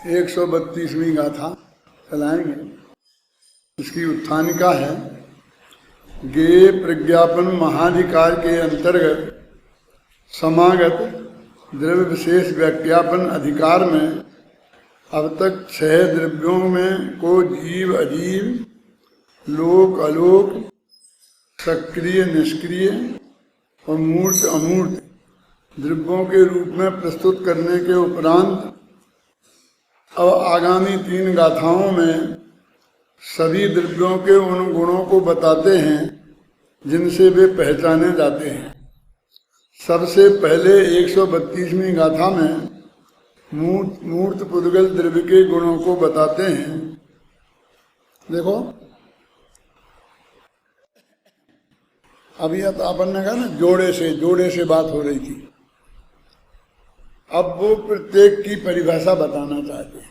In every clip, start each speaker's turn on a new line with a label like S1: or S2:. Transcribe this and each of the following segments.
S1: 132वीं गाथा चलाएंगे। इसकी उत्थानिका है। गेय प्रज्ञापन महाधिकार के अंतर्गत समागत द्रव्य विशेष व्याख्यापन अधिकार में अब तक 6 द्रव्यों में को जीव अजीव, लोक अलोक, सक्रिय निष्क्रिय और मूर्त अमूर्त द्रव्यों के रूप में प्रस्तुत करने के उपरांत अब आगामी 3 गाथाओं में सभी द्रव्यों के उन गुणों को बताते हैं जिनसे वे पहचाने जाते हैं। सबसे पहले 132वीं गाथा में मूर्त पुद्गल द्रव्य के गुणों को बताते हैं। देखो, अभी अपन ने कहा ना जोड़े से बात हो रही थी। अब वो प्रत्येक की परिभाषा बताना चाहते हैं।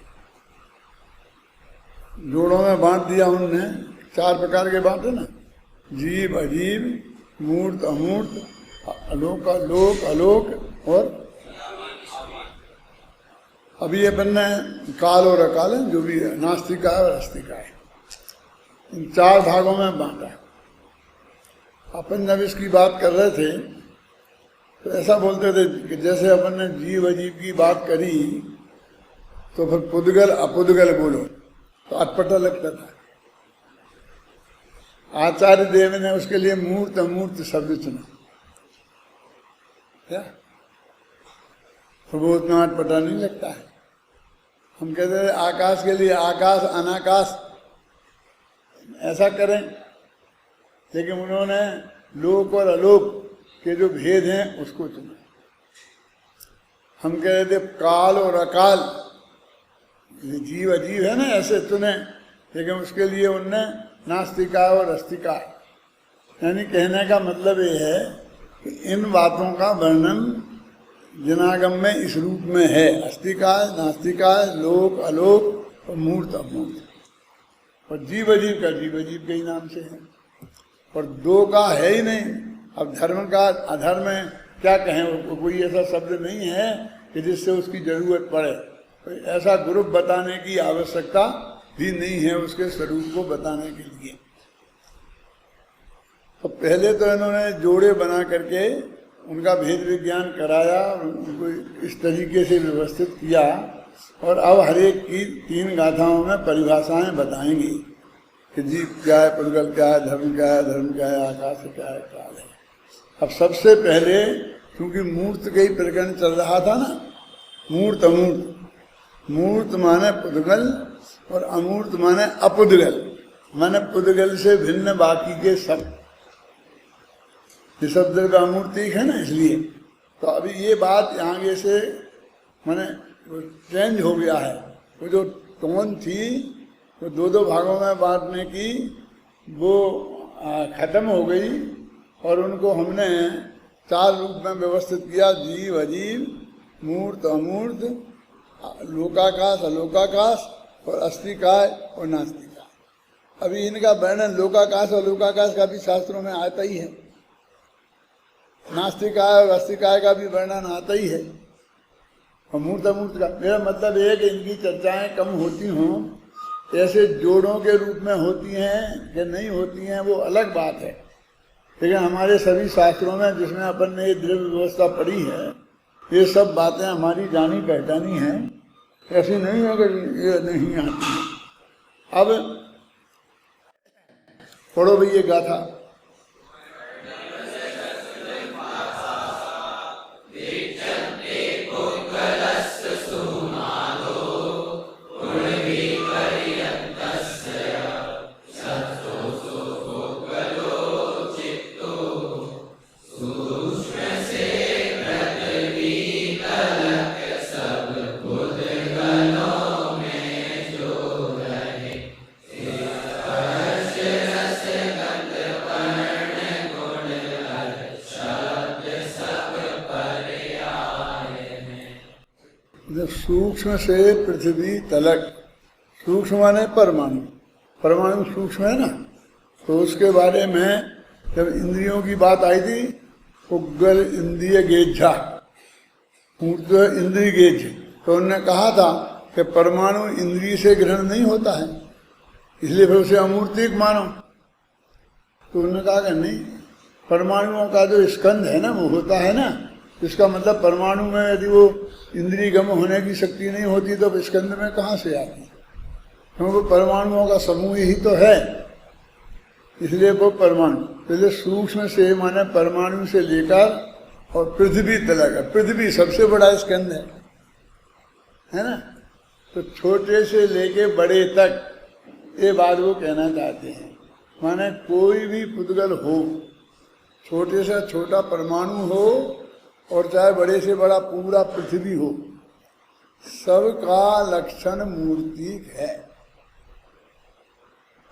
S1: जोड़ों में बांट दिया उनने, 4 प्रकार के बांटे ना, जीव अजीव, मूर्त अमूर्त, अलोक अलोक अलोक और अभी अपन ने काल और अकाल है, जो भी है, नास्तिका है और अस्तिका है, इन 4 भागों में बांटा। अपन जब इसकी बात कर रहे थे तो ऐसा बोलते थे कि जैसे अपन ने जीव अजीव की बात करी तो फिर पुद्गल अपुद्गल बोलो तो अटपटा लगता था। आचार्य देव ने उसके लिए मूर्त अमूर्त शब्द चुना, क्या तो वो उतना अटपटा नहीं लगता है। हम कहते थे आकाश के लिए आकाश अनाकाश ऐसा करें, लेकिन उन्होंने लोक और अलोक के जो भेद हैं उसको चुना। हम कह रहे थे काल और अकाल, जीव अजीव है ना, ऐसे चुने, लेकिन उसके लिए उनने नास्तिका और अस्तिका, यानी कहने का मतलब ये है कि इन बातों का वर्णन जिनागम में इस रूप में है। अस्तिका, नास्तिका, लोक अलोक और मूर्त अमूर्त, और जीव अजीव का जीव अजीव के ही नाम से है, और 2 का है ही नहीं। अब धर्म का अधर्म में क्या कहें, कोई ऐसा शब्द नहीं है कि जिससे उसकी जरूरत पड़े। तो ऐसा ग्रुप बताने की आवश्यकता भी नहीं है उसके स्वरूप को बताने के लिए। तो पहले तो इन्होंने जोड़े बना करके उनका भेद विज्ञान कराया, उनको इस तरीके से व्यवस्थित किया, और अब हर एक की 3 गाथाओं में परिभाषाएं बताएंगी कि जीव क्या है, पुद्गल क्या है, धर्म क्या है, धर्म क्या है, आकाश क्या है, काल है। अब सबसे पहले, क्योंकि मूर्त का ही प्रकरण चल रहा था ना, मूर्त अमूर्त, मूर्त माने पुद्गल और अमूर्त माने अपुद्गल, माने पुद्गल से भिन्न बाकी के सब। ये सब द्रव्य अमूर्तिक है ना, इसलिए तो अभी ये बात आगे से माने चेंज हो गया है। वो जो टोन थी तो 2 भागों में बांटने की, वो खत्म हो गई, और उनको हमने 4 रूप में व्यवस्थित किया, जीव अजीव, मूर्त अमूर्त, लोकाकाश अलोकाकाश और अस्तिकाय और नास्तिकाय। अभी इनका वर्णन लोकाकाश और लोकाकाश का भी शास्त्रों में आता ही है, नास्तिकाय और अस्तिकाय का भी वर्णन आता ही है, और मूर्त अमूर्त का। मेरा मतलब ये है कि इनकी चर्चाएं कम होती हों, ऐसे जोड़ों के रूप में होती हैं कि नहीं होती हैं वो अलग बात है, लेकिन हमारे सभी शास्त्रों में जिसमें अपन ने ये द्रव्य व्यवस्था पढ़ी है, ये सब बातें हमारी जानी पहचानी हैं, ऐसी नहीं है कि ये नहीं आती है। अब पढ़ो भाई ये गाथा। सूक्ष्म से पृथ्वी तलक, सूक्ष्म माने परमाणु, परमाणु सूक्ष्म है ना, तो उसके बारे में जब इंद्रियों की बात आई थी, उग्गल इंद्रिय गेझा, इंद्रिय गेज, तो उन्होंने कहा था कि परमाणु इंद्रिय से ग्रहण नहीं होता है, इसलिए फिर उसे अमूर्तिक मानो। तो उन्होंने कहा कि नहीं, परमाणुओं का जो स्कंध है ना वो होता है ना, इसका मतलब परमाणु में यदि वो इंद्रिय गम होने की शक्ति नहीं होती तो स्कंध में कहाँ से आती, क्योंकि परमाणुओं का समूह ही तो है, इसलिए वो परमाणु। पहले सूक्ष्म से माने परमाणु से लेकर और पृथ्वी तक, पृथ्वी सबसे बड़ा स्कंध है ना, तो छोटे से लेके बड़े तक ये बात वो कहना चाहते हैं। माने कोई भी पुद्गल हो, छोटे से छोटा परमाणु हो और चाहे बड़े से बड़ा पूरा पृथ्वी हो, सबका लक्षण मूर्तिक है।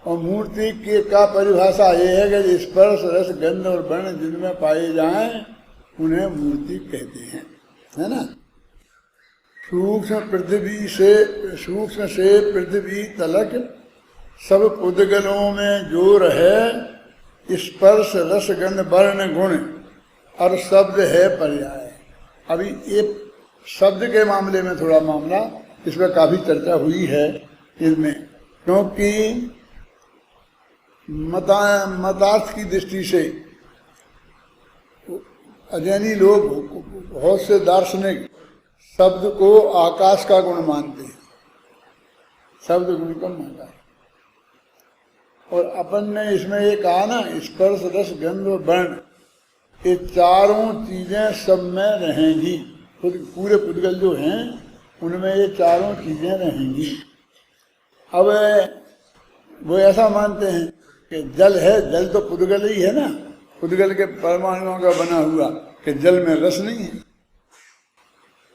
S1: और मूर्ति के का परिभाषा ये है कि स्पर्श रस गंध और वर्ण जिनमें पाए जाएं उन्हें मूर्ति कहते हैं, है ना। सूक्ष्म से पृथ्वी तलक सब पुद्गलों में जो रहे स्पर्श रस गंध वर्ण गुण और शब्द है पर्याय। अभी ये शब्द के मामले में थोड़ा मामला इसमें काफी चर्चा हुई है इसमें, क्योंकि मतार्थ की दृष्टि से अजैनी लोग बहुत से दार्शनिक शब्द को आकाश का गुण मानते हैं, शब्द गुण का मानता है। और अपन ने इसमें ये कहा ना, स्पर्श रस गंध और वर्ण ये चारों चीजें सब में रहेंगी, पूरे पुद्गल जो हैं उनमें ये चारों चीजें रहेंगी। अब वो ऐसा मानते हैं कि जल है, जल तो पुद्गल ही है ना, पुद्गल के परमाणुओं का बना हुआ, कि जल में रस नहीं है,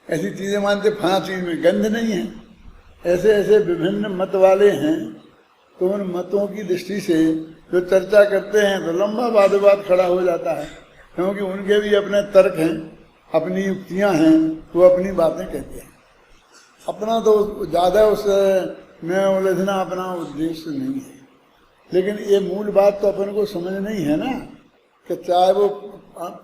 S1: ऐसी चीजें मानते। फला चीज में गंध नहीं है, ऐसे ऐसे विभिन्न मत वाले हैं। तो उन मतों की दृष्टि से जो चर्चा करते हैं तो लंबा वाद विवाद खड़ा हो जाता है, क्योंकि उनके भी अपने तर्क हैं, अपनी युक्तियां हैं, वो अपनी बातें कहते हैं। अपना तो ज़्यादा उसमें उलझना अपना उद्देश्य नहीं है, लेकिन ये मूल बात तो अपन को समझ नहीं है ना, कि चाहे वो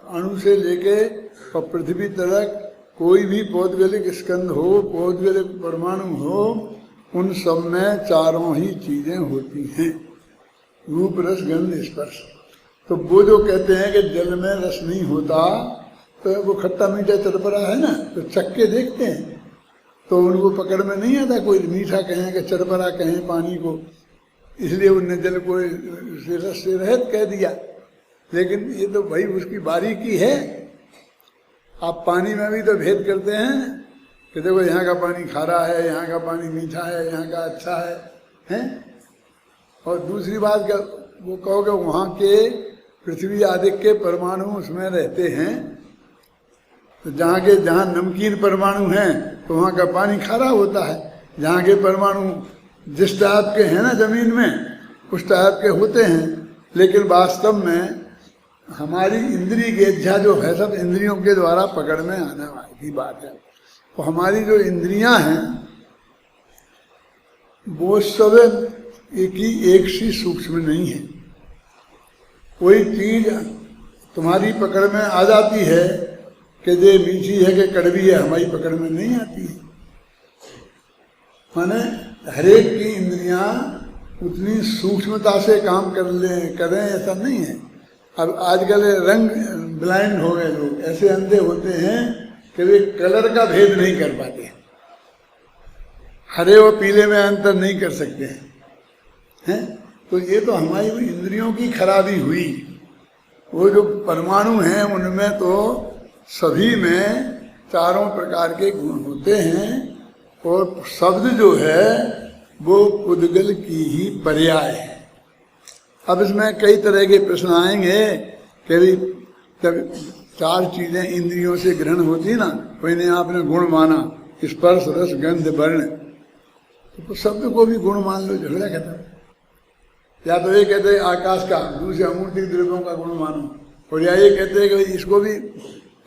S1: अणु से लेके और पृथ्वी तक कोई भी पौद्गलिक स्कंध हो, पौद्गलिक परमाणु हो, उन सब में चारों ही चीजें होती हैं, रूप रस गंध स्पर्श। तो वो जो कहते हैं कि जल में रस नहीं होता, तो वो खट्टा मीठा चरपरा है ना, तो चक्के देखते हैं तो उनको पकड़ में नहीं आता, कोई मीठा कहें कि चरपरा कहें पानी को, इसलिए उनने जल को रस से रहित कह दिया। लेकिन ये तो भाई उसकी बारीकी है। आप पानी में भी तो भेद करते हैं कि देखो यहाँ का पानी खारा है, यहाँ का पानी मीठा है, यहाँ का अच्छा है? और दूसरी बात क्या वो कहोगे, वहाँ के पृथ्वी आदि के परमाणु उसमें रहते हैं, तो जहाँ नमकीन परमाणु हैं तो वहाँ का पानी खारा होता है। जहाँ के परमाणु जिस टाइप के हैं ना जमीन में, उस टाइप के होते हैं। लेकिन वास्तव में हमारी इंद्रिय की इच्छा जो है सब इंद्रियों के द्वारा पकड़ में आने वाली बात है। तो हमारी जो इंद्रियां हैं वो सब एक सी सूक्ष्म नहीं है। कोई चीज तुम्हारी पकड़ में आ जाती है कि ये मीठी है कि कड़वी है, हमारी पकड़ में नहीं आती है। माने हरेक की इंद्रियां उतनी सूक्ष्मता से काम करें ऐसा नहीं है। अब आजकल रंग ब्लाइंड हो गए लोग, ऐसे अंधे होते हैं कि वे कलर का भेद नहीं कर पाते, हरे और पीले में अंतर नहीं कर सकते हैं। तो ये तो हमारी इंद्रियों की खराबी हुई। वो जो परमाणु हैं उनमें तो सभी में चारों प्रकार के गुण होते हैं, और शब्द जो है वो पुद्गल की ही पर्याय है। अब इसमें कई तरह के प्रश्न आएंगे कि जब चार चीजें इंद्रियों से ग्रहण होती ना, कोई ने आपने गुण माना, स्पर्श रस गंध वर्ण, तो शब्द को भी गुण मान लो, झगड़ा खत्म। या तो ये कहते हैं आकाश का, दूसरे अमूर्तिक द्रव्यों का गुण मानो, और या ये कहते हैं कि इसको भी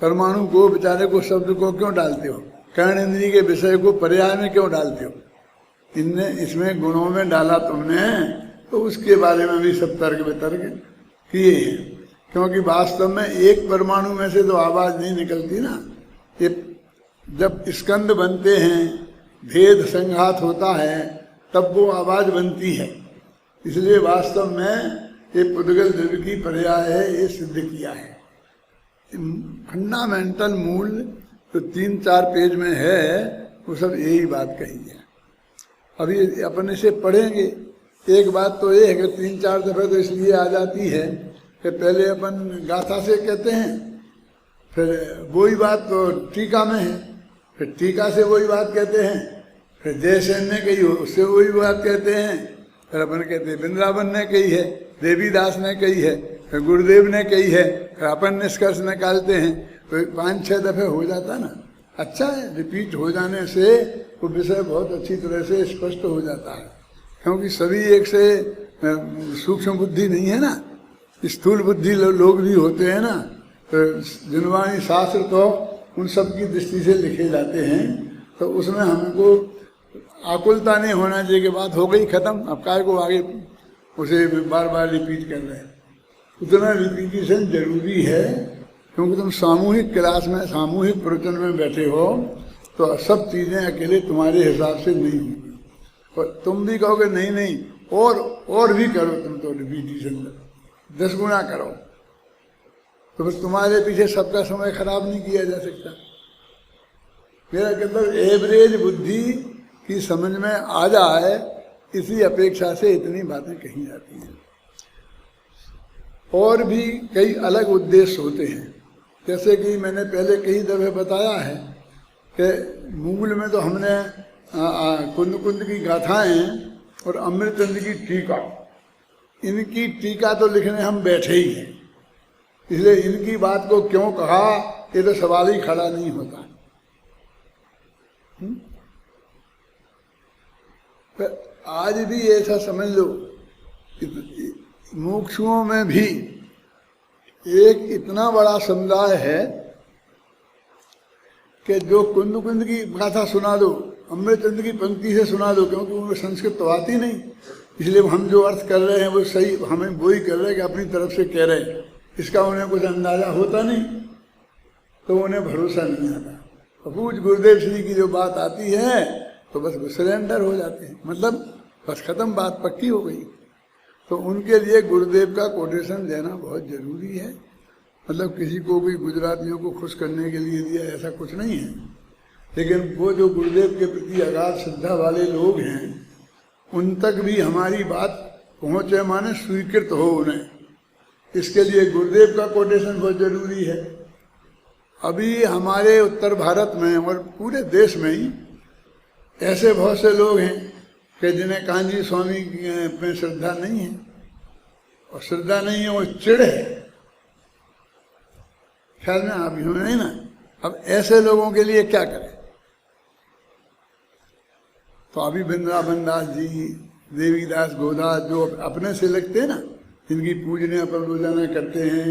S1: परमाणु को बेचारे को शब्द को क्यों डालते हो, कर्ण इंद्रिय के विषय को पर्याय में क्यों डालते हो, इसमें गुणों में डाला तुमने, तो उसके बारे में भी सब तर्क वितर्क किए हैं। क्योंकि वास्तव में एक परमाणु में से तो आवाज नहीं निकलती ना। ये जब स्कंद बनते हैं भेद संघात होता है तब वो आवाज बनती है। इसलिए वास्तव में ये पुद्गल द्रव्य की पर्याय है, ये सिद्ध किया है। फंडामेंटल मूल तो 3-4 पेज में है, वो सब यही बात कही है। अभी अपन इसे पढ़ेंगे। एक बात तो ये है कि 3-4 दफे तो इसलिए आ जाती है कि पहले अपन गाथा से कहते हैं, फिर वही बात तो टीका में है, फिर टीका से वही बात कहते हैं, फिर जयसेन ने कही हो उससे वही बात कहते हैं, फिर अपन कहते हैं वृंदावन ने कही है, देवीदास ने कही है, फिर गुरुदेव ने कही है, फिर अपन निष्कर्ष निकालते हैं। तो 5-6 दफे हो जाता ना, अच्छा है। रिपीट हो जाने से वो विषय बहुत अच्छी तरह से स्पष्ट हो जाता है, क्योंकि सभी एक से सूक्ष्म बुद्धि नहीं है ना, स्थूल बुद्धि लोग भी होते हैं ना। तो जिनवाणी शास्त्र तो उन सब की दृष्टि से लिखे जाते हैं, तो उसमें हमको आकुलता नहीं होना चाहिए कि बात हो गई खत्म, अब काय को आगे उसे बार बार रिपीट कर रहे हैं। उतना रिपीटिशन जरूरी है, क्योंकि तुम सामूहिक क्लास में, सामूहिक प्रवचन में बैठे हो, तो सब चीज़ें अकेले तुम्हारे हिसाब से नहीं होंगी। और तुम भी कहोगे नहीं नहीं और भी करो, तुम तो रिपीटिशन 10 गुना करो, तो फिर तुम्हारे पीछे सबका समय खराब नहीं किया जा सकता। मेरा मतलब एवरेज बुद्धि की समझ में आ जाए, इसी अपेक्षा से इतनी बातें कही जाती हैं। और भी कई अलग उद्देश्य होते हैं, जैसे कि मैंने पहले कई दफे बताया है कि मूल में तो हमने कुंद कुंद की गाथाएं और अमृतचंद की टीका, इनकी टीका तो लिखने हम बैठे ही हैं, इसलिए इनकी बात को क्यों कहा ये तो सवाल ही खड़ा नहीं होता। तो आज भी ऐसा समझ लो, मुमुक्षुओं में भी एक इतना बड़ा समुदाय है कि जो कुंद कुंद की गाथा सुना दो, अमृतचंद की पंक्ति से सुना दो, क्योंकि उनको संस्कृत तो आती नहीं, इसलिए हम जो अर्थ कर रहे हैं वो सही, हमें वही कर रहे हैं कि अपनी तरफ से कह रहे हैं, इसका उन्हें कुछ अंदाजा होता नहीं, तो उन्हें भरोसा नहीं आता। तो पूज गुरुदेव श्री की जो बात आती है तो बस वो सरेंडर हो जाते हैं, मतलब बस खत्म, बात पक्की हो गई। तो उनके लिए गुरुदेव का कोटेशन देना बहुत जरूरी है। मतलब किसी को भी गुजरातियों को खुश करने के लिए दिया ऐसा कुछ नहीं है, लेकिन वो जो गुरुदेव के प्रति अगाध श्रद्धा वाले लोग हैं उन तक भी हमारी बात पहुँचे, माने स्वीकृत हो उन्हें, इसके लिए गुरुदेव का कोटेशन बहुत जरूरी है। अभी हमारे उत्तर भारत में और पूरे देश में ही ऐसे बहुत से लोग हैं कि जिन्हें कांजी स्वामी में श्रद्धा नहीं है, और श्रद्धा नहीं है वो चिढ़ है, ख्याल में आप ही नहीं ना। अब ऐसे लोगों के लिए क्या करें? तो अभी वृंदावन दास जी, देवीदास, गोदास जो अपने से लगते हैं ना, जिनकी पूजने अपन रोजाना करते हैं,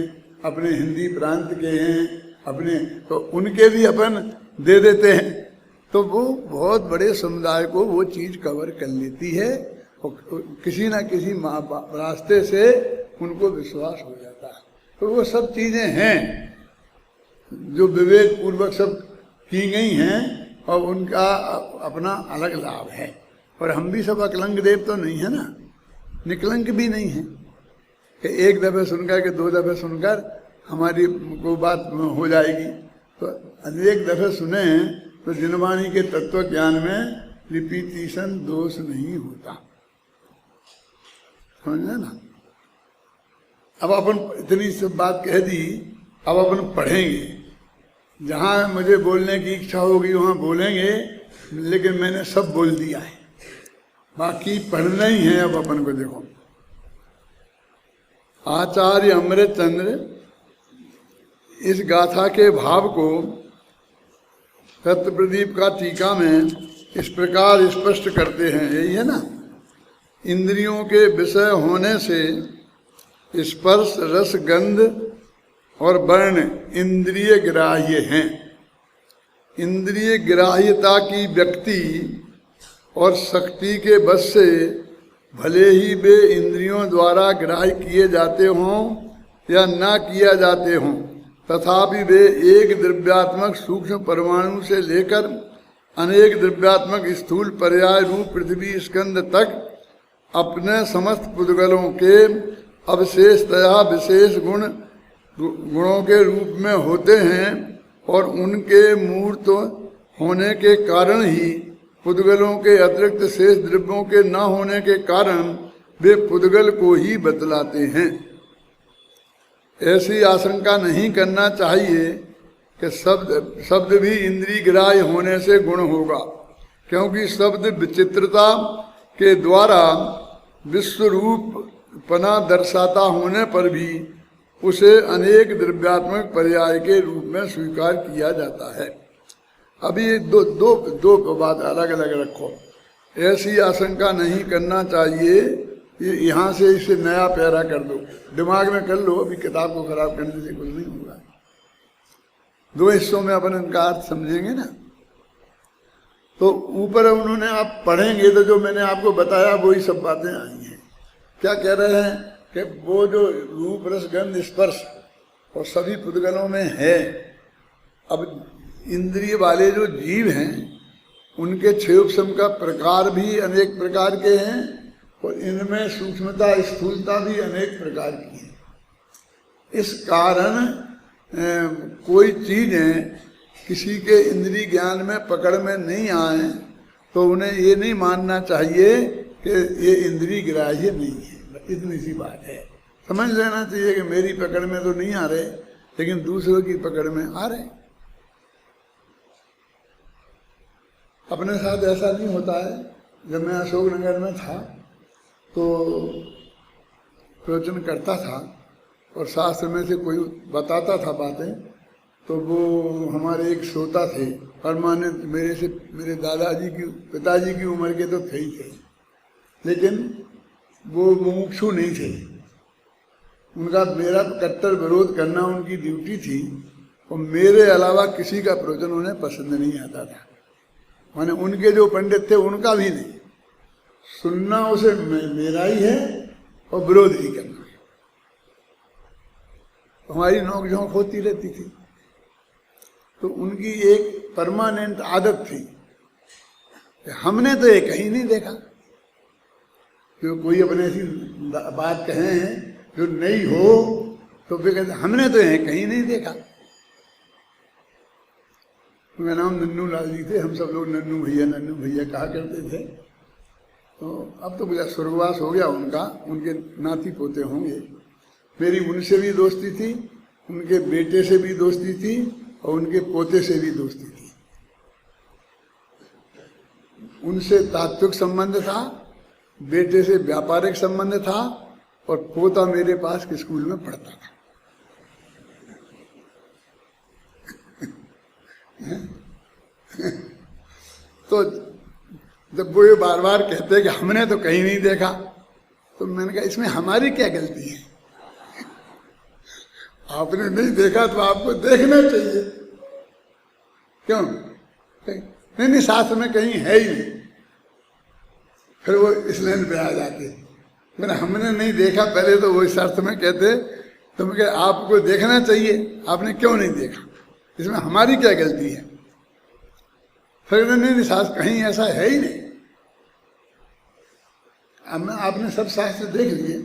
S1: अपने हिंदी प्रांत के हैं अपने, तो उनके भी अपन दे देते हैं, तो वो बहुत बड़े समुदाय को वो चीज़ कवर कर लेती है, और किसी ना किसी रास्ते से उनको विश्वास हो जाता है। तो वो सब चीज़ें हैं जो विवेक पूर्वक सब की गई हैं, और उनका अपना अलग लाभ है। और हम भी सब अकलंक देव तो नहीं है ना, निकलंक भी नहीं है कि एक दफ़े सुनकर के 2 दफ़े सुनकर हमारी को बात हो जाएगी। तो अनेक दफ़े सुने तो जिनवाणी के तत्व ज्ञान में रिपीटिशन दोष नहीं होता, समझे ना। अब अपन इतनी सब बात कह दी, अब अपन पढ़ेंगे, जहाँ मुझे बोलने की इच्छा होगी वहाँ बोलेंगे, लेकिन मैंने सब बोल दिया है, बाकी पढ़ना ही है। अब अपन को देखो, आचार्य अमृतचंद्र इस गाथा के भाव को सत्य प्रदीप का टीका में इस प्रकार स्पष्ट करते हैं, यही है ना। इंद्रियों के विषय होने से स्पर्श, रस, गंध और वर्ण इंद्रिय ग्राह्य हैं। इंद्रिय ग्राह्यता की व्यक्ति और शक्ति के बस से भले ही वे इंद्रियों द्वारा ग्राह्य किए जाते हों या ना किया जाते हों, तथापि वे एक द्रव्यात्मक सूक्ष्म परमाणु से लेकर अनेक द्रव्यात्मक स्थूल पर्याय रूप पृथ्वी स्कंद तक अपने समस्त पुद्गलों के अवशेषतया विशेष गुणों के रूप में होते हैं और उनके मूर्त होने के कारण ही पुद्गलों के अतिरिक्त शेष द्रव्यों के न होने के कारण वे पुद्गल को ही बतलाते हैं। ऐसी आशंका नहीं करना चाहिए कि शब्द भी इंद्रिय ग्राह्य होने से गुण होगा, क्योंकि शब्द विचित्रता के द्वारा विश्वरूप पना दर्शाता होने पर भी उसे अनेक द्रव्यात्मक पर्याय के रूप में स्वीकार किया जाता है। अभी दो बात अलग अलग रखो। ऐसी आशंका नहीं करना चाहिए, ये यहाँ से इसे नया पैरा कर दो, दिमाग में कर लो, अभी किताब को खराब करने से कुछ नहीं होगा। दो हिस्सों में अपन इनका अर्थ समझेंगे ना। तो ऊपर उन्होंने आप पढ़ेंगे तो जो मैंने आपको बताया वही सब बातें आई हैं। क्या कह रहे हैं कि वो जो रूप रस गंध स्पर्श और सभी पुद्गलों में है, अब इंद्रिय वाले जो जीव हैं उनके क्षेत्रम का प्रकार भी अनेक प्रकार के हैं और इनमें सूक्ष्मता स्थूलता भी अनेक प्रकार की है। इस कारण कोई चीजें किसी के इंद्रिय ज्ञान में पकड़ में नहीं आए तो उन्हें ये नहीं मानना चाहिए कि ये इंद्रिय ग्राह्य नहीं है। इतनी सी बात है, समझ लेना चाहिए कि मेरी पकड़ में तो नहीं आ रहे लेकिन दूसरों की पकड़ में आ रहे। अपने साथ ऐसा नहीं होता है। जब मैं अशोकनगर में था तो प्रवचन करता था और शास्त्र में से कोई बताता था बातें, तो वो हमारे एक श्रोता थे परमानेंट, मेरे दादाजी की पिताजी की उम्र के तो थे ही थे, लेकिन वो मुमुक्षु नहीं थे। उनका मेरा कट्टर विरोध करना उनकी ड्यूटी थी और मेरे अलावा किसी का प्रवचन उन्हें पसंद नहीं आता था। माने उनके जो पंडित थे उनका भी नहीं, सुनना उसे मेरा ही है और विरोध ही करना। हमारी नोकझोंक होती रहती थी। तो उनकी एक परमानेंट आदत थी, हमने तो ये कहीं नहीं देखा। जो कोई अपने ऐसी बात कहे हैं जो नहीं हो तो वे कहते हमने तो ये कहीं नहीं देखा। उनका नाम नन्नू लाल जी थे, हम सब लोग नन्नू भैया कहा करते थे। तो अब तो मुझे स्वर्गवास हो गया उनका, उनके नाती पोते होंगे। मेरी उनसे भी दोस्ती थी, उनके बेटे से भी दोस्ती थी और उनके पोते से भी दोस्ती थी। उनसे तात्विक संबंध था, बेटे से व्यापारिक संबंध था और पोता मेरे पास के स्कूल में पढ़ता था। तो जब वो ये बार बार कहते हैं कि हमने तो कहीं नहीं देखा, तो मैंने कहा इसमें हमारी क्या गलती है? आपने नहीं देखा तो आपको देखना चाहिए। क्यों? नहीं शास्त्र में कहीं है ही नहीं। फिर वो इस लाइन पे आ जाते, मैंने हमने नहीं देखा, पहले तो वो इस अर्थ में कहते तो मैं कहा आपको देखना चाहिए, आपने क्यों नहीं देखा, इसमें हमारी क्या गलती है? फिर नहीं शास्त्र कहीं ऐसा है ही नहीं। आपने सब शास्त्र देख लिए,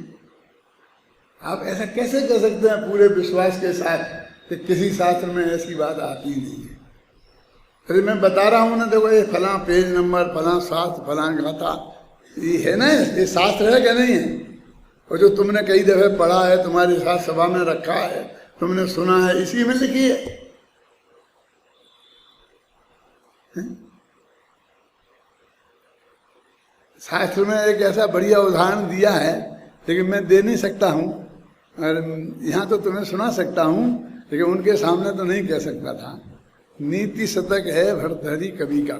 S1: आप ऐसा कैसे कह सकते हैं पूरे विश्वास के साथ कि किसी शास्त्र में ऐसी बात आती नहीं है? अरे मैं बता रहा हूँ ना, देखो ये फलां पेज नंबर, फलां शास्त्र, फलां गाथा, ये है ना, ये शास्त्र है क्या नहीं है? और जो तुमने कई दफे पढ़ा है, तुम्हारे साथ सभा में रखा है, तुमने सुना है, इसी में लिखी है। शास्त्र में एक ऐसा बढ़िया उदाहरण दिया है, लेकिन मैं दे नहीं सकता हूँ, और यहाँ तो तुम्हें सुना सकता हूँ, लेकिन उनके सामने तो नहीं कह सकता था। नीति शतक है भर्तृहरि कवि का।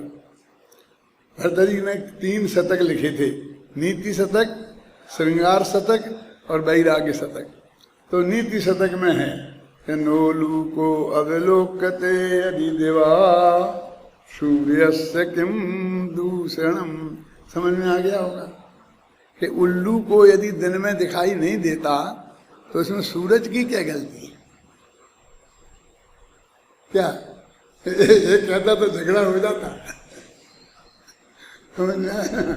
S1: भर्तृहरि ने 3 शतक लिखे थे, नीति शतक, श्रृंगार शतक और वैराग्य शतक। तो नीति शतक में है कि नोलू को अवलोकते यदि देवा सूर्यस्य किम दूषणम। समझ में आ गया होगा कि उल्लू को यदि दिन में दिखाई नहीं देता तो इसमें सूरज की क्या गलती है? क्या एक कहता तो झगड़ा हो जाता। समझ में आया?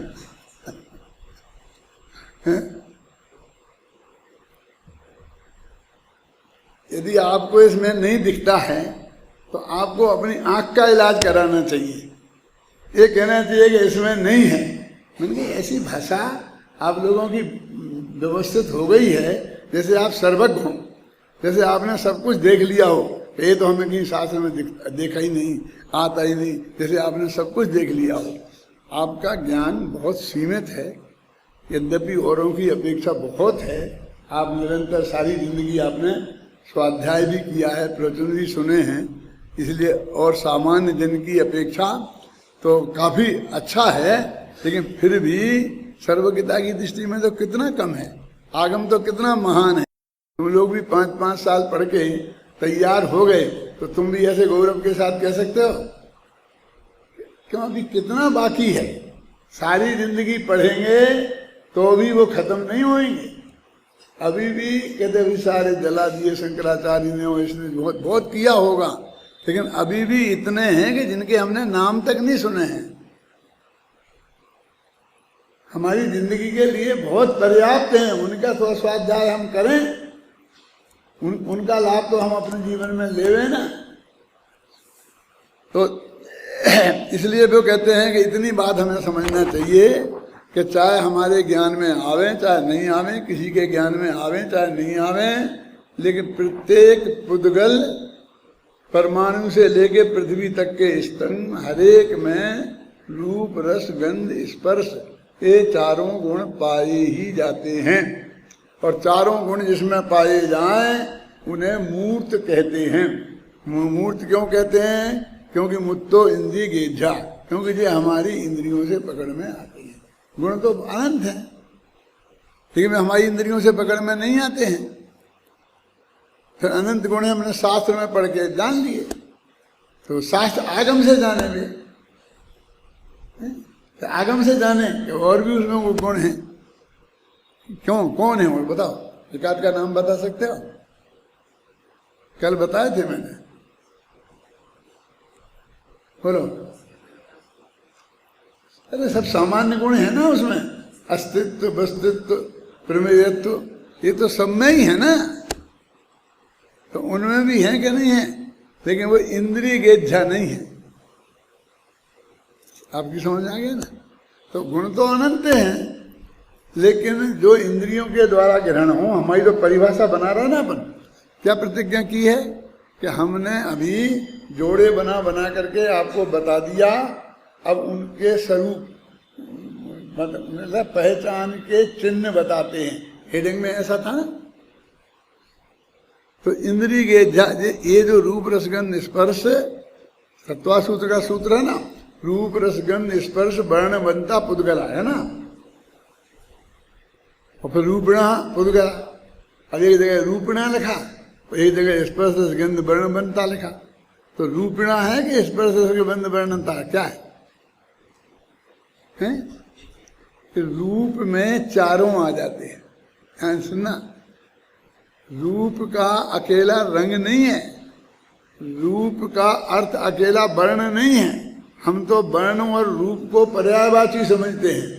S1: यदि आपको इसमें नहीं दिखता है तो आपको अपनी आंख का इलाज कराना चाहिए। ये कहना चाहिए कि इसमें नहीं है। मैंने ऐसी भाषा आप लोगों की व्यवस्थित हो गई है जैसे आप सर्वज्ञ हो, जैसे आपने सब कुछ देख लिया हो। ये तो हमें कहीं शास्त्र में देखा ही नहीं, आता ही नहीं, जैसे आपने सब कुछ देख लिया हो। आपका ज्ञान बहुत सीमित है, यद्यपि औरों की अपेक्षा बहुत है। आप निरंतर सारी जिंदगी आपने स्वाध्याय भी किया है, प्रवचन भी सुने हैं, इसलिए और सामान्य जन की अपेक्षा तो काफी अच्छा है। लेकिन फिर भी सर्वज्ञता की दृष्टि में तो कितना कम है, आगम तो कितना महान है। तुम लोग भी 5-5 साल पढ़ के तैयार हो गए तो तुम भी ऐसे गौरव के साथ कह सकते हो? क्यों, अभी कितना बाकी है। सारी जिंदगी पढ़ेंगे तो भी वो खत्म नहीं होंगे। अभी भी कहते अभी सारे जला दिए शंकराचार्य ने और इसने बहुत बहुत किया होगा, लेकिन अभी भी इतने हैं कि जिनके हमने नाम तक नहीं सुने हैं। हमारी जिंदगी के लिए बहुत पर्याप्त हैं, उनका तो स्वाध्याय हम करें, उनका लाभ तो हम अपने जीवन में लेवे ना। तो इसलिए वो कहते हैं कि इतनी बात हमें समझना चाहिए कि चाहे हमारे ज्ञान में आवे चाहे नहीं आवे, किसी के ज्ञान में आवे चाहे नहीं आवे, लेकिन प्रत्येक पुद्गल परमाणु से लेके पृथ्वी तक के स्तंभ हरेक में रूप रस गंध स्पर्श ये चारों गुण पाए ही जाते हैं। और चारों गुण जिसमें पाए जाएं उन्हें मूर्त कहते हैं। मूर्त क्यों कहते हैं? क्योंकि मुत्तो इंद्रिय गेझा, क्योंकि ये हमारी इंद्रियों से पकड़ में आती है। गुण तो अनंत है, लेकिन हमारी इंद्रियों से पकड़ में नहीं आते हैं। फिर अनंत गुण हमने शास्त्र में पढ़ के जान लिए, तो शास्त्र आगम से जाने भी, तो आगम से जाने कि और भी उसमें वो गुण हैं। क्यों, कौन है वो बताओ? एकाध का नाम बता सकते हो? कल बताए थे मैंने, बोलो। अरे सब सामान्य गुण है ना उसमें, अस्तित्व वस्तित्व प्रमेयत्व, ये तो सब में ही है ना। तो उनमें भी है कि नहीं है, लेकिन वो इंद्रिय गेझा नहीं है। आपकी समझ आ गया ना? तो गुण तो अनंत हैं, लेकिन जो इंद्रियों के द्वारा ग्रहण हो, हमारी तो परिभाषा बना रहा ना अपन। क्या प्रतिज्ञा की है कि हमने अभी जोड़े बना बना करके आपको बता दिया। अब उनके स्वरूप मतलब पहचान के चिन्ह बताते हैं। हेडिंग में ऐसा था ना। तो इंद्रिय के ये जो रूप रसगंध स्पर्श, सत्वा सूत्र का सूत्र है ना, रूप रसगंध स्पर्श वर्ण बनता पुद्गला है ना, और फिर रूपणा पुद्गला। अब एक जगह रूपणा लिखा, एक जगह स्पर्श रसगंध वर्ण बनता लिखा। तो रूपणा है कि स्पर्श रसगंध वर्णनता क्या है? रूप में चारों आ जाते हैं। सुनना, रूप का अकेला रंग नहीं है, रूप का अर्थ अकेला वर्ण नहीं है। हम तो वर्ण और रूप को पर्यायवाची समझते हैं।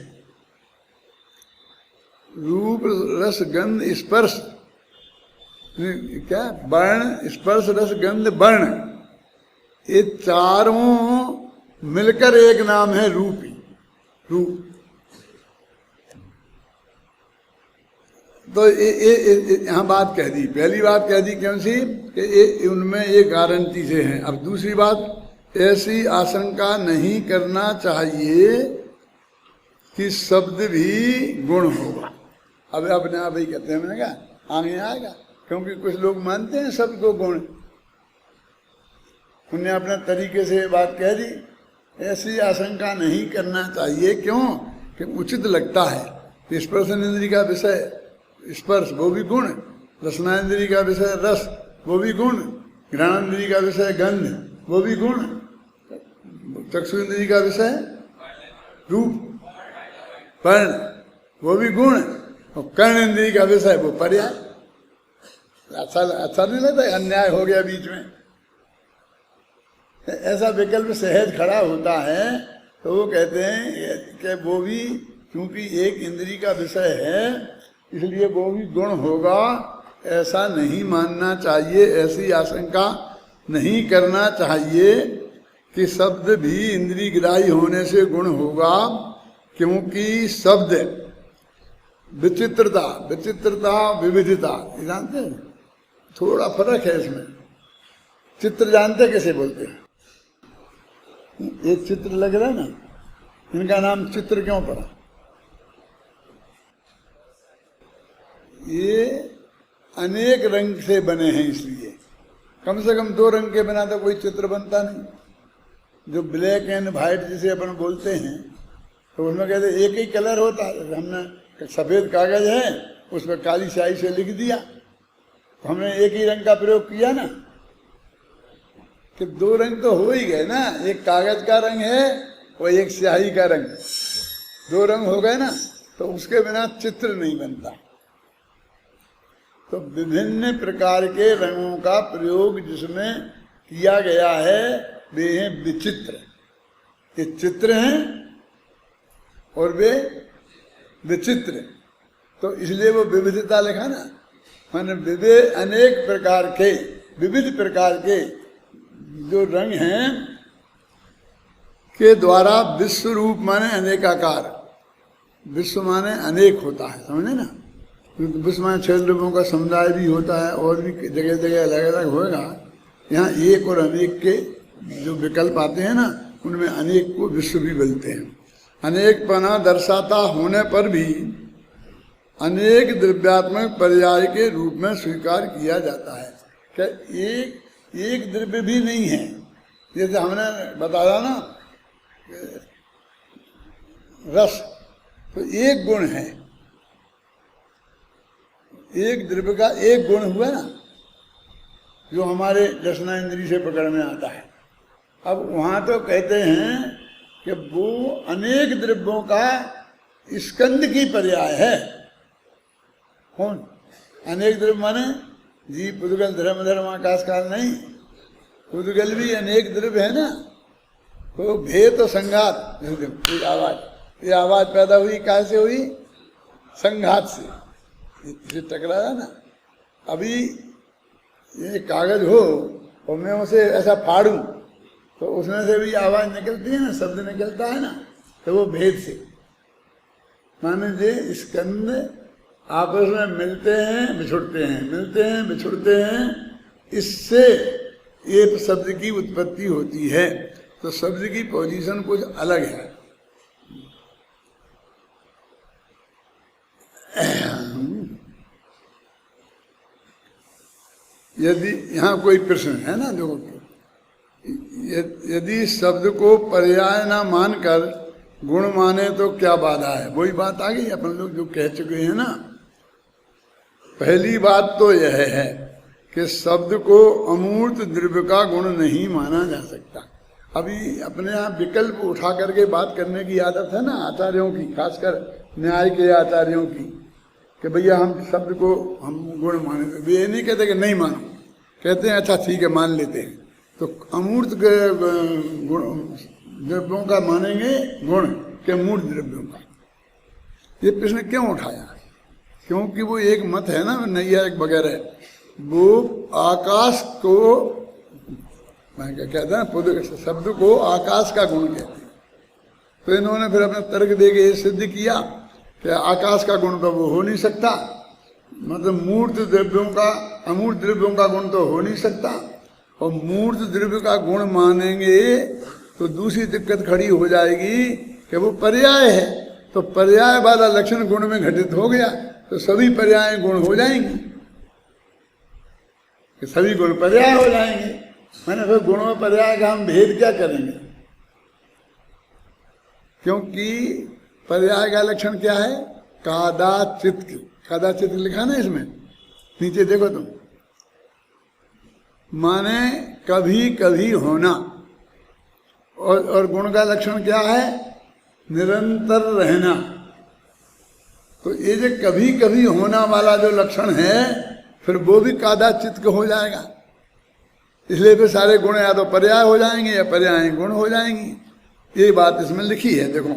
S1: रूप रस गंध स्पर्श, क्या वर्ण स्पर्श रस गंध वर्ण, ये चारों मिलकर एक नाम है रूप। रूप तो यहाँ बात कह दी, पहली बात कह दी कौन सी कि उनमें ये गारंटी से हैं। अब दूसरी बात, ऐसी आशंका नहीं करना चाहिए कि शब्द भी गुण होगा। अब अपने आप ही कहते हैं, मैंने कहा आगे आएगा, क्योंकि कुछ लोग मानते हैं शब्द को गुण। उन्हें अपने तरीके से बात कह दी। ऐसी आशंका नहीं करना चाहिए, क्यों कि उचित लगता है। स्पर्शन इंद्रिय का विषय स्पर्श, वो भी गुण। रसनाइंद्रिय का विषय रस, वो भी गुण। घ्राणेंद्रिय का विषय गंध, वो भी गुण। चक्षु इंद्रिय का विषय रूप, वर्ण, वो भी गुण। और कर्ण इंद्रिय का विषय वो पर्याय। अच्छा नहीं लगता? अन्याय हो गया बीच में। ऐसा विकल्प सहज खड़ा होता है तो वो कहते हैं कि वो भी क्योंकि एक इंद्री का विषय है इसलिए वो भी गुण होगा, ऐसा नहीं मानना चाहिए, ऐसी आशंका नहीं करना चाहिए कि शब्द भी इंद्रिय ग्राही होने से गुण होगा, क्योंकि शब्द विचित्रता विविधता, जानते हैं थोड़ा फर्क है इसमें। चित्र जानते कैसे बोलते हैं? ये चित्र लग रहा है ना, इनका नाम चित्र क्यों पड़ा? ये अनेक रंग से बने हैं, इसलिए कम से कम 2 रंग के बिना तो कोई चित्र बनता नहीं। जो ब्लैक एंड व्हाइट जिसे अपन बोलते हैं तो उसमें कहते एक ही कलर होता है। हमने सफ़ेद कागज है उस पर काली स्याही से लिख दिया तो हमने एक ही रंग का प्रयोग किया ना, कि 2 रंग तो हो ही गए ना, एक कागज का रंग है और एक स्याही का रंग, 2 रंग हो गए ना, तो उसके बिना चित्र नहीं बनता। तो विभिन्न प्रकार के रंगों का प्रयोग जिसमें किया गया है वे हैं विचित्र। ये चित्र हैं और वे विचित्र, तो इसलिए वो विविधता लिखा ना, माने अनेक प्रकार के विविध प्रकार के जो रंग हैं के द्वारा विश्व रूप माने अनेकाकार, विश्व माने अनेक होता है, समझे ना। विश्व माने 6 द्रव्यों का समुदाय भी होता है और भी जगह जगह अलग अलग होगा। यहाँ एक और अनेक के जो विकल्प आते हैं ना उनमें अनेक को विश्व भी बोलते हैं। अनेकपना दर्शाता होने पर भी अनेक द्रव्यात्मक पर्याय के रूप में स्वीकार किया जाता है। क्या एक द्रव्य भी नहीं है, जैसे हमने बताया ना रस, तो एक गुण है, एक द्रव्य का एक गुण हुआ ना जो हमारे रसना इंद्री से पकड़ में आता है। अब वहाँ तो कहते हैं कि वो अनेक द्रव्यों का स्कंद की पर्याय है। कौन? अनेक द्रव्य माने जी पुद्गल धर्म आकाश काल नहीं, पुद्गल भी अनेक द्रव्य है ना। तो भेद तो संघात, ये आवाज पैदा हुई कैसे हुई? संघात से, इसे टकराया ना। अभी ये कागज हो और मैं उसे ऐसा फाड़ूं तो उसमें से भी आवाज निकलती है ना, शब्द निकलता है ना, तो वो भेद से माने जे स्कंद आपस में मिलते हैं बिछुड़ते हैं, मिलते हैं बिछुड़ते हैं, इससे ये शब्द की उत्पत्ति होती है। तो शब्द की पोजीशन कुछ अलग है। यदि यहाँ कोई प्रश्न है ना, देखो यदि शब्द को पर्याय ना मानकर गुण माने तो क्या बाधा है? वही बात आ गई अपन लोग जो कह चुके हैं ना। पहली बात तो यह है कि शब्द को अमूर्त द्रव्य का गुण नहीं माना जा सकता। अभी अपने यहाँ विकल्प उठा करके बात करने की आदत है ना आचार्यों की, खासकर न्याय के आचार्यों की, कि भैया हम शब्द को हम गुण माने। वे ये नहीं कहते कि नहीं मानो, कहते हैं अच्छा ठीक है मान लेते हैं। तो अमूर्त द्रव्यों का मानेंगे गुण के मूर्त द्रव्यों का। ये प्रश्न क्यों उठाया? क्योंकि वो एक मत है ना नैयायिक वगैरह, वो आकाश को कहते हैं शब्द को आकाश का गुण कहते हैं। तो इन्होंने फिर अपना तर्क दे के सिद्ध किया कि आकाश का गुण तो वो हो नहीं सकता, मतलब मूर्त द्रव्यों का अमूर्त द्रव्यों का गुण तो हो नहीं सकता। और मूर्त द्रव्य का गुण मानेंगे तो दूसरी दिक्कत खड़ी हो जाएगी कि वो पर्याय है, तो पर्याय वाला लक्षण गुण में घटित हो गया तो सभी पर्याय गुण हो जाएंगे, कि सभी गुण पर्याय हो जाएंगे। मैंने फिर गुणों पर्याय का हम भेद क्या करेंगे? क्योंकि पर्याय का लक्षण क्या है? कादाचित। कादाचित लिखा ना इसमें, नीचे देखो तुम, माने कभी कभी होना। और गुण का लक्षण क्या है? निरंतर रहना। तो ये जो कभी कभी होना वाला जो लक्षण है फिर वो भी कादाचित हो जाएगा। इसलिए फिर सारे गुण या तो पर्याय हो जाएंगे या पर्याय गुण हो जाएंगी। ये बात इसमें लिखी है। देखो,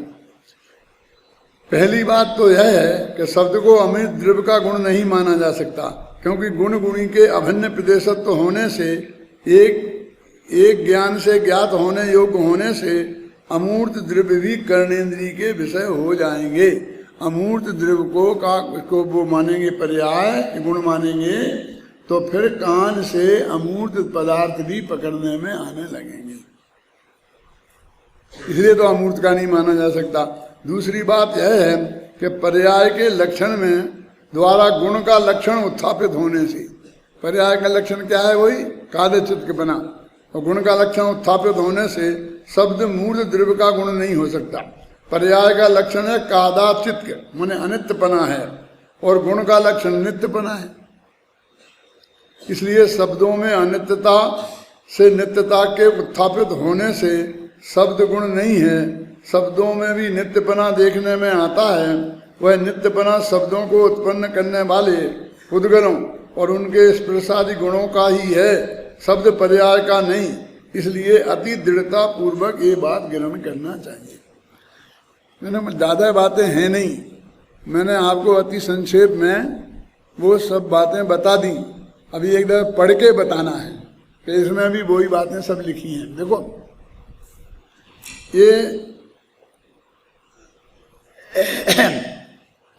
S1: पहली बात तो यह है कि शब्द को अमृत द्रव्य का गुण नहीं माना जा सकता, क्योंकि गुण गुणी के अभिन्न प्रदेशत्व होने से, एक ज्ञान से ज्ञात होने योग्य होने से अमूर्त द्रव्य भी कर्णेंद्रिय के विषय हो जाएंगे। अमूर्त द्रव्य को वो मानेंगे पर्याय, गुण मानेंगे, तो फिर कान से अमूर्त पदार्थ भी पकड़ने में आने लगेंगे। इसलिए तो अमूर्त का नहीं माना जा सकता। दूसरी बात यह है कि पर्याय के लक्षण में द्वारा गुण का लक्षण उत्थापित होने से, पर्याय का लक्षण क्या है? वही कादचित्त बना, और गुण का लक्षण उत्थापित होने से शब्द मूर्त द्रव्य का गुण नहीं हो सकता। पर्याय का लक्षण है कादाचित्त, माने अनित्यपना है, और गुण का लक्षण नित्यपना है। इसलिए शब्दों में अनित्यता से नित्यता के उत्थापित होने से शब्द गुण नहीं है। शब्दों में भी नित्यपना देखने में आता है। वह नित्यपना शब्दों को उत्पन्न करने वाले उद्गणों और उनके स्पर्शादि गुणों का ही है, शब्द पर्याय का नहीं। इसलिए अति दृढ़ता पूर्वक ये बात ग्रहण करना चाहिए। मैंने ज़्यादा बातें हैं नहीं, मैंने आपको अति संक्षेप में वो सब बातें बता दी। अभी एक दफा पढ़ के बताना है कि इसमें भी वही बातें सब लिखी हैं। देखो, ये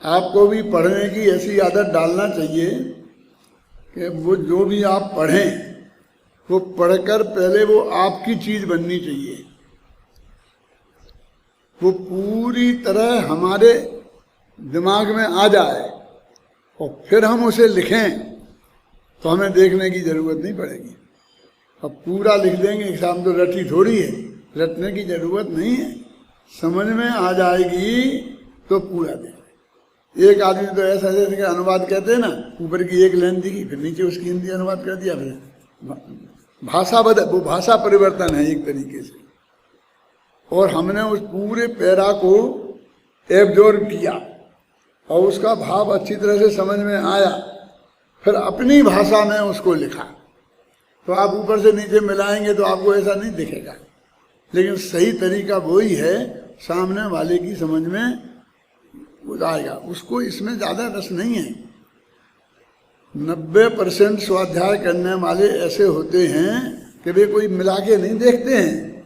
S1: आपको भी पढ़ने की ऐसी आदत डालना चाहिए कि वो जो भी आप पढ़ें वो पढ़कर पहले वो आपकी चीज बननी चाहिए, वो पूरी तरह हमारे दिमाग में आ जाए, और फिर हम उसे लिखें तो हमें देखने की जरूरत नहीं पड़ेगी। अब पूरा लिख देंगे, एग्जाम तो रटी थोड़ी है, रटने की जरूरत नहीं है, समझ में आ जाएगी तो पूरा देंगे। एक आदमी तो ऐसा जैसे कि अनुवाद कहते हैं ना, ऊपर की एक लाइन दिखी फिर नीचे उसकी हिंदी अनुवाद कर दिया, फिर भाषा वो भाषा परिवर्तन है एक तरीके से। और हमने उस पूरे पैरा को एब्जॉर्ब किया और उसका भाव अच्छी तरह से समझ में आया, फिर अपनी भाषा में उसको लिखा। तो आप ऊपर से नीचे मिलाएंगे तो आपको ऐसा नहीं दिखेगा, लेकिन सही तरीका वही है, सामने वाले की समझ में आएगा। उसको इसमें ज़्यादा रस नहीं है। 90% स्वाध्याय करने वाले ऐसे होते हैं कि वे कोई मिला के नहीं देखते हैं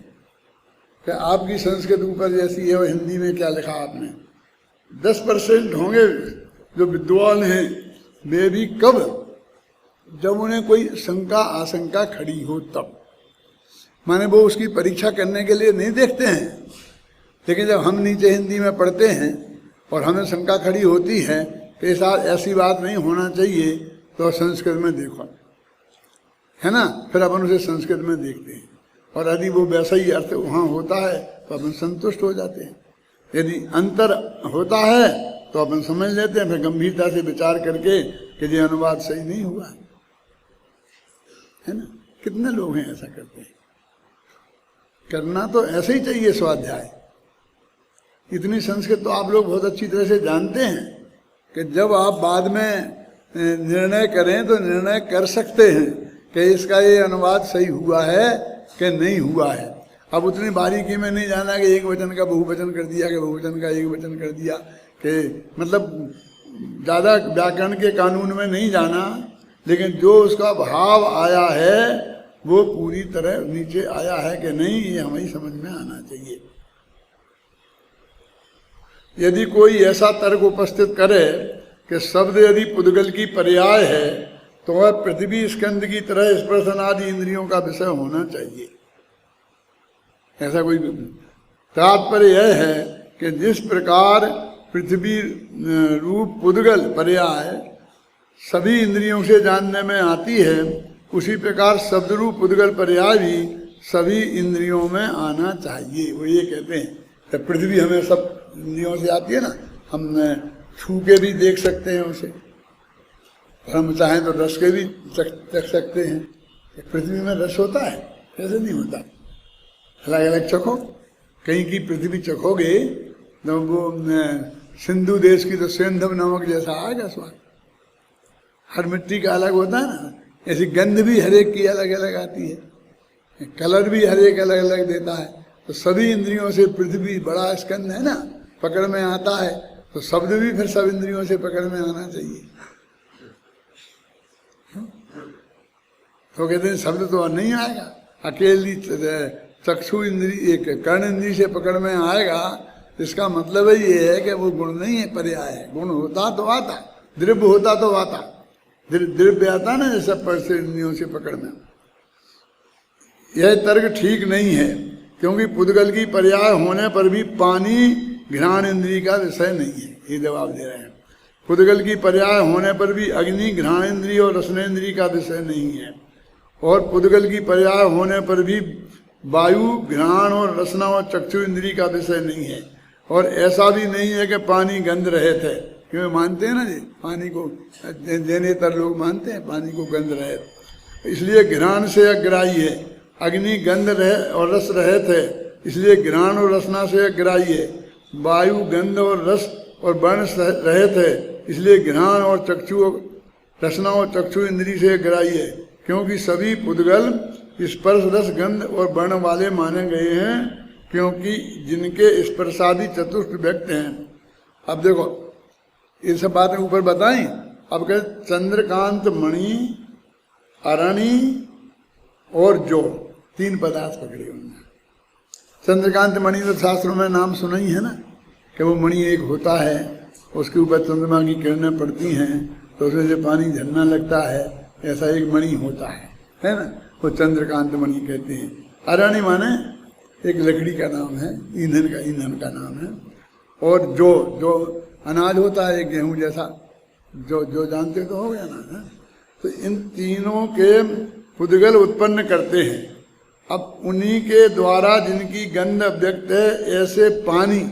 S1: कि आपकी संस्कृत ऊपर जैसी है और हिंदी में क्या लिखा आपने। 10% होंगे जो विद्वान हैं, वे भी कब, जब उन्हें कोई शंका आशंका खड़ी हो तब, माने वो उसकी परीक्षा करने के लिए नहीं देखते हैं। लेकिन जब हम नीचे हिंदी में पढ़ते हैं और हमें शंका खड़ी होती है कि साथ ऐसी बात नहीं होना चाहिए, तो संस्कृत में देखो, है ना, फिर अपन उसे संस्कृत में देखते हैं, और यदि वो वैसा ही अर्थ वहाँ होता है तो अपन संतुष्ट हो जाते हैं। यदि अंतर होता है तो अपन समझ लेते हैं, फिर गंभीरता से विचार करके कि ये अनुवाद सही नहीं हुआ है ना। कितने लोग हैं ऐसा करते हैं। करना तो ऐसे ही चाहिए स्वाध्याय। इतनी संस्कृत तो आप लोग बहुत अच्छी तरह से जानते हैं कि जब आप बाद में निर्णय करें तो निर्णय कर सकते हैं कि इसका ये अनुवाद सही हुआ है कि नहीं हुआ है। अब उतनी बारीकी में नहीं जाना कि एक वचन का बहुवचन कर दिया, कि बहुवचन का एक वचन कर दिया, कि मतलब ज़्यादा व्याकरण के कानून में नहीं जाना, लेकिन जो उसका भाव आया है वो पूरी तरह नीचे आया है कि नहीं, ये हमें समझ में आना चाहिए। यदि कोई ऐसा तर्क उपस्थित करे कि शब्द यदि पुद्गल की पर्याय है तो वह पृथ्वी स्कंद की तरह स्पर्शन आदि इंद्रियों का विषय होना चाहिए, ऐसा कोई तात्पर्य यह है कि जिस प्रकार पृथ्वी रूप पुद्गल पर्याय सभी इंद्रियों से जानने में आती है, उसी प्रकार शब्द रूप पुद्गल पर्याय भी सभी इंद्रियों में आना चाहिए। वो ये कहते हैं कि पृथ्वी हमें सब इंद्रियों से आती है ना, हम छू के भी देख सकते हैं उसे, और हम चाहें तो रस के भी चख सकते हैं। पृथ्वी में रस होता है, कैसे नहीं होता। अलग अलग चखो, कहीं की पृथ्वी चखोगे तो वो सिंधु देश की तो सेंधव नमक जैसा आएगा स्वाद। हर मिट्टी का अलग होता है ना, ऐसी गंध भी हर एक की अलग अलग आती है, कलर भी हर एक अलग अलग देता है। तो सभी इंद्रियों से पृथ्वी बड़ा स्कंद है ना, पकड़ में आता है, तो शब्द भी फिर सब इंद्रियों से पकड़ में आना चाहिए। तो कहते हैं शब्द तो नहीं आएगा, अकेली चक्षु इंद्री एक कर्ण इंद्री से पकड़ में आएगा, इसका मतलब ये है कि वो गुण नहीं है, पर्याय है। गुण होता तो आता, द्रव्य होता तो आता, द्रव्य आता ना जैसा पर इंद्रियों से पकड़ में। यह तर्क ठीक नहीं है, क्योंकि पुद्गल की पर्याय होने पर भी पानी घ्राण इंद्री का विषय नहीं है, ये जवाब दे रहे हैं। पुद्गल की पर्याय होने पर भी अग्नि घ्राण इंद्री और रसनेन्द्री का विषय नहीं है, और पुद्गल की पर्याय होने पर भी वायु घ्राण और रसना और चक्षु इंद्री का विषय नहीं है। और ऐसा भी नहीं है कि पानी गंध रहित है, क्योंकि मानते हैं ना जी पानी को, जैनेतर लोग मानते हैं पानी को गंध रहित, इसलिए घ्राण से अग्राही है। अग्नि गंध रहे और रस रहित है, इसलिए घ्राण और रसना से अग्राही है। वायु गंध और रस और वर्ण रहित है, इसलिए घ्राण और चक्षु रसना और चक्षु इंद्री से अग्राही है, क्योंकि सभी पुद्गल स्पर्श रस गंध और वर्ण वाले माने गए हैं, क्योंकि जिनके स्पर्शादि चतुष्ट व्यक्त हैं। अब देखो ये सब बातें ऊपर बताई। अब कह चंद्रकांत मणि अरणि और जो तीन पदार्थ पकड़े उन्होंने। चंद्रकांत मणि तो शास्त्रों में नाम सुना ही है ना, कि वो मणि एक होता है, उसके ऊपर चंद्रमा की किरणें पड़ती हैं तो उसमें से पानी झरना लगता है, ऐसा एक मणि होता है ना, वो चंद्रकांत मणि कहते हैं। अरणि माने एक लकड़ी का नाम है, ईंधन का नाम है। और जो अनाज होता है गेहूं जैसा, जो जानते तो हो गया ना है? तो इन तीनों के पुद्गल उत्पन्न करते हैं। अब उन्हीं के द्वारा जिनकी गंध अव्यक्त है ऐसे पानी,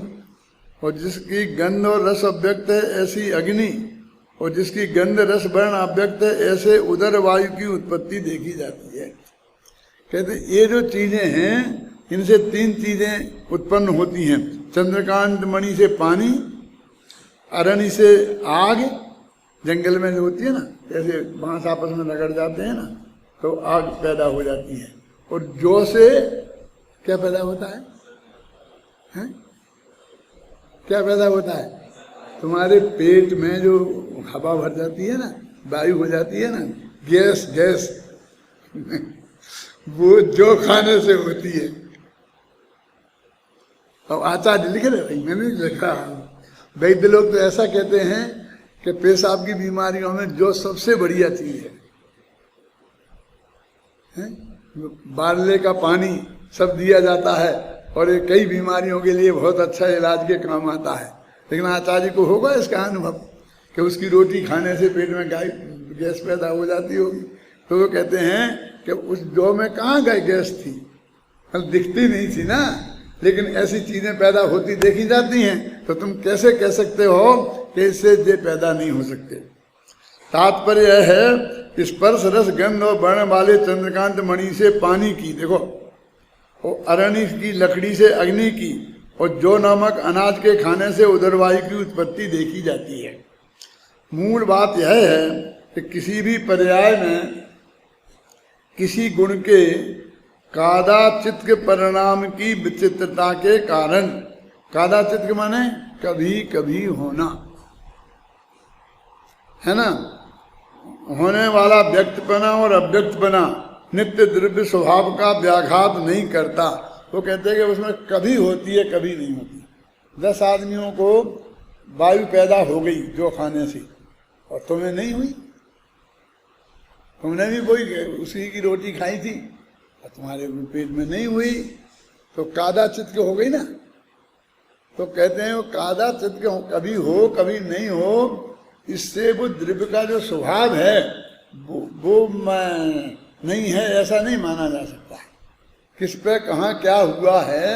S1: और जिसकी गंध और रस अव्यक्त है ऐसी अग्नि, और जिसकी गंध रस वर्ण अव्यक्त है ऐसे उदर वायु की उत्पत्ति देखी जाती है। कहते ये जो चीजें हैं इनसे तीन चीजें उत्पन्न होती हैं। चंद्रकांत मणि से पानी, अरणि से आग, जंगल में जो होती है ना, जैसे बांस आपस में रगड़ जाते हैं ना तो आग पैदा हो जाती है। और जो से क्या पैदा होता है, हैं? क्या पैदा होता है? तुम्हारे पेट में जो हवा भर जाती है ना, वायु हो जाती है ना, गैस वो जो खाने से होती है। और आचार्य लिख रहे भाई, मैंने लिखा, वैद्य लोग तो ऐसा कहते हैं कि पेशाब की बीमारियों में जो सबसे बढ़िया चीज है, बारले का पानी सब दिया जाता है, और ये कई बीमारियों के लिए बहुत अच्छा इलाज के काम आता है। लेकिन आचार्य को होगा इसका अनुभव कि उसकी रोटी खाने से पेट में गैस पैदा हो जाती होगी, तो वो कहते हैं कि उस जौ में कहाँ गैस थी, दिखती नहीं थी ना, लेकिन ऐसी चीजें पैदा होती देखी जाती हैं, तो तुम कैसे कह सकते हो कि इससे ये पैदा नहीं हो सकते। तात्पर्य यह है स्पर्श रस गंध और वर्ण वाले चंद्रकांत मणि से पानी की, देखो, और अरणि की लकड़ी से अग्नि की, और जो नामक अनाज के खाने से उदरवायु की उत्पत्ति देखी जाती है। मूल बात यह है कि किसी भी पर्याय में किसी गुण के कादाचित के परिणाम की विचित्रता के कारण, कादाचित माने कभी कभी होना है ना, होने वाला व्यक्तपना और अव्यक्तपना नित्य द्रव्य स्वभाव का व्याघात नहीं करता। वो कहते हैं कि उसमें कभी होती है कभी नहीं होती। 10 आदमियों को वायु पैदा हो गई जो खाने से, और तुम्हें नहीं हुई, तुमने भी वही उसी की रोटी खाई थी और तुम्हारे पेट में नहीं हुई, तो कादाचित के हो गई ना। तो कहते हैं वो कादाचित के कभी हो कभी नहीं हो, इससे वो द्रव्य का जो स्वभाव है वो नहीं है ऐसा नहीं माना जा सकता। किस पे कहाँ क्या हुआ है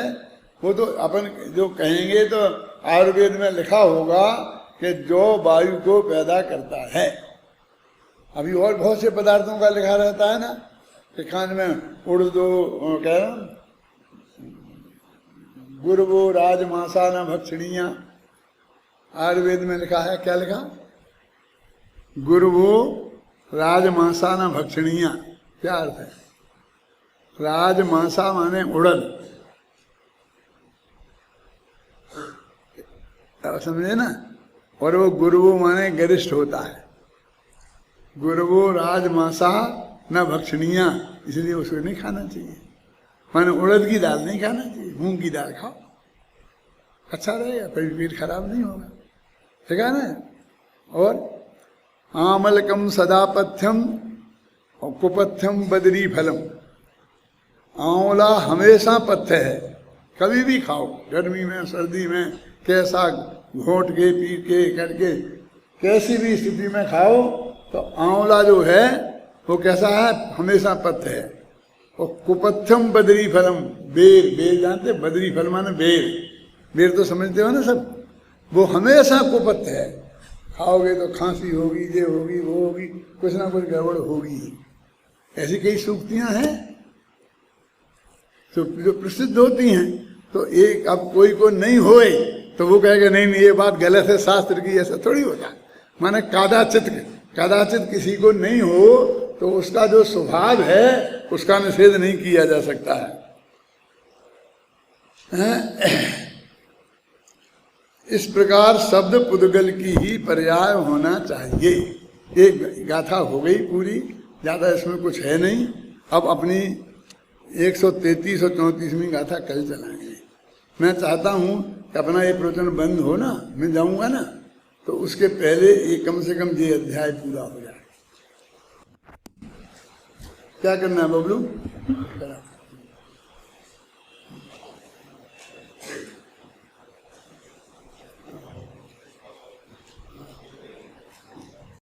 S1: वो तो अपन जो कहेंगे तो आयुर्वेद में लिखा होगा कि जो वायु को पैदा करता है। अभी और बहुत से पदार्थों का लिखा रहता है ना कि खान में उड़दो कह रहा हूँ गुरवो राजमासा न भक्षणीया, आयुर्वेद में लिखा है, क्या लिखा, गुरवो राजमासा न भक्षणीया। क्या अर्थ है? राजमासा माने उड़द, अब समझे ना। और वो गुरुवो माने गरिष्ठ होता है, गुरुवो राजमासा न भक्षणीया, इसलिए उसको नहीं खाना चाहिए। माने उड़द की दाल नहीं खाना चाहिए, मूंग की दाल खाओ, अच्छा रहेगा, कभी पेट खराब नहीं होगा, ठीक है ना। और आमलकम सदापथ्यम और कुपथ्यम बदरी फलम, आंवला हमेशा पथ्य है, कभी भी खाओ, गर्मी में सर्दी में, कैसा घोट के पी के करके कैसी भी स्थिति में खाओ, तो आंवला जो है वो कैसा है, हमेशा पथ्य है। और कुपथ्यम बदरी फलम, बेर, बेर जानते, बदरी फल माने बेर, बेर तो समझते हो ना सब, वो हमेशा कुपथ्य है, खाओगे तो खांसी होगी, ये होगी, वो होगी, कुछ ना कुछ गड़बड़ होगी। ऐसी कई सूक्तियां हैं तो जो प्रसिद्ध होती हैं। तो एक अब कोई को नहीं होए तो वो कहेगा नहीं नहीं ये बात गलत है शास्त्र की, ऐसा थोड़ी होता। माने कदाचित किसी को नहीं हो तो उसका जो स्वभाव है उसका निषेध नहीं किया जा सकता है। इस प्रकार शब्द पुद्गल की ही पर्याय होना चाहिए। एक गाथा हो गई पूरी, ज्यादा इसमें कुछ है नहीं। अब अपनी 133 और 34वीं गाथा कल चलाएंगे। मैं चाहता हूं कि अपना ये प्रवचन बंद हो ना, मैं जाऊंगा ना, तो उसके पहले ये कम से कम ये अध्याय पूरा हो जाए। क्या करना है बबलू?